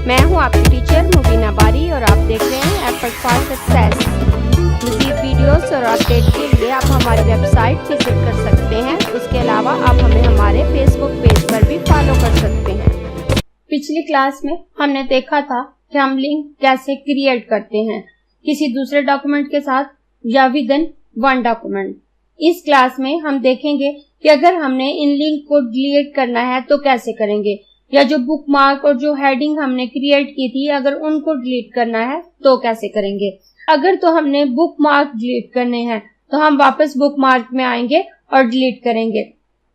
मैं हूं आपकी टीचर मुबीना बारी और आप देख रहे हैं एफर्ट फॉर सक्सेस। मज़ीद वीडियोस और अपडेट के लिए आप हमारी वेबसाइट विजिट कर सकते हैं। उसके अलावा आप हमें हमारे फेसबुक पेज पर भी फॉलो कर सकते हैं। पिछली क्लास में हमने देखा था कि हम लिंक कैसे क्रिएट करते हैं किसी दूसरे डॉक्यूमेंट के साथ या विद इन वन डॉक्यूमेंट। इस क्लास में हम देखेंगे कि अगर हमने इन लिंक को डिलीट करना है तो कैसे करेंगे, या जो बुकमार्क और जो हेडिंग हमने क्रिएट की थी अगर उनको डिलीट करना है तो कैसे करेंगे। अगर तो हमने बुकमार्क डिलीट करने हैं तो हम वापस बुकमार्क में आएंगे और डिलीट करेंगे।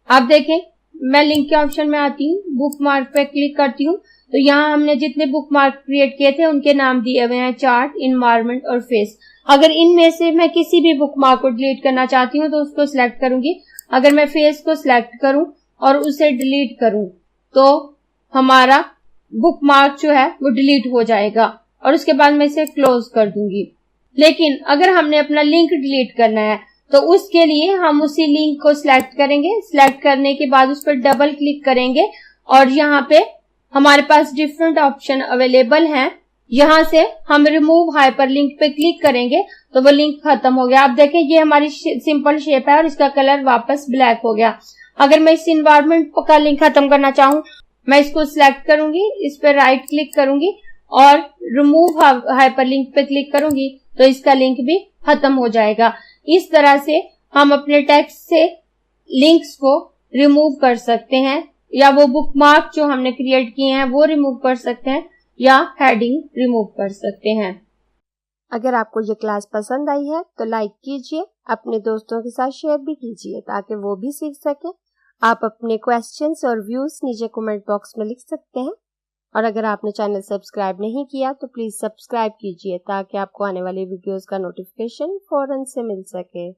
आप देखें, मैं लिंक के ऑप्शन में आती हूँ, बुकमार्क पे क्लिक करती हूँ तो यहाँ हमने जितने बुकमार्क क्रिएट किए थे उनके नाम दिए हुए हैं, चार्ट, इन्वायरमेंट और फेस। अगर इनमें से मैं किसी भी बुकमार्क को डिलीट करना चाहती हूँ तो उसको सिलेक्ट करूंगी। अगर मैं फेस को सिलेक्ट करूं और उसे डिलीट करूं तो हमारा बुकमार्क जो है वो डिलीट हो जाएगा और उसके बाद मैं इसे क्लोज कर दूंगी। लेकिन अगर हमने अपना लिंक डिलीट करना है तो उसके लिए हम उसी लिंक को सिलेक्ट करेंगे। सिलेक्ट करने के बाद उस पर डबल क्लिक करेंगे और यहाँ पे हमारे पास डिफरेंट ऑप्शन अवेलेबल हैं। यहाँ से हम रिमूव हाइपरलिंक पे क्लिक करेंगे तो वो लिंक खत्म हो गया। आप देखें, ये हमारी सिंपल शेप है और इसका कलर वापस ब्लैक हो गया। अगर मैं इस इन्वायरमेंट का लिंक खत्म करना चाहूँ, मैं इसको सिलेक्ट करूंगी, इस पर राइट क्लिक करूंगी और रिमूव हाइपरलिंक पे क्लिक करूंगी तो इसका लिंक भी खत्म हो जाएगा। इस तरह से हम अपने टेक्स्ट से लिंक्स को रिमूव कर सकते हैं, या वो बुकमार्क जो हमने क्रिएट किए हैं वो रिमूव कर सकते हैं, या हेडिंग रिमूव कर सकते हैं। अगर आपको ये क्लास पसंद आई है तो लाइक कीजिए, अपने दोस्तों के साथ शेयर भी कीजिए ताकि वो भी सीख सकें। आप अपने क्वेश्चंस और व्यूज नीचे कमेंट बॉक्स में लिख सकते हैं। और अगर आपने चैनल सब्सक्राइब नहीं किया तो प्लीज सब्सक्राइब कीजिए ताकि आपको आने वाली वीडियोस का नोटिफिकेशन फौरन से मिल सके।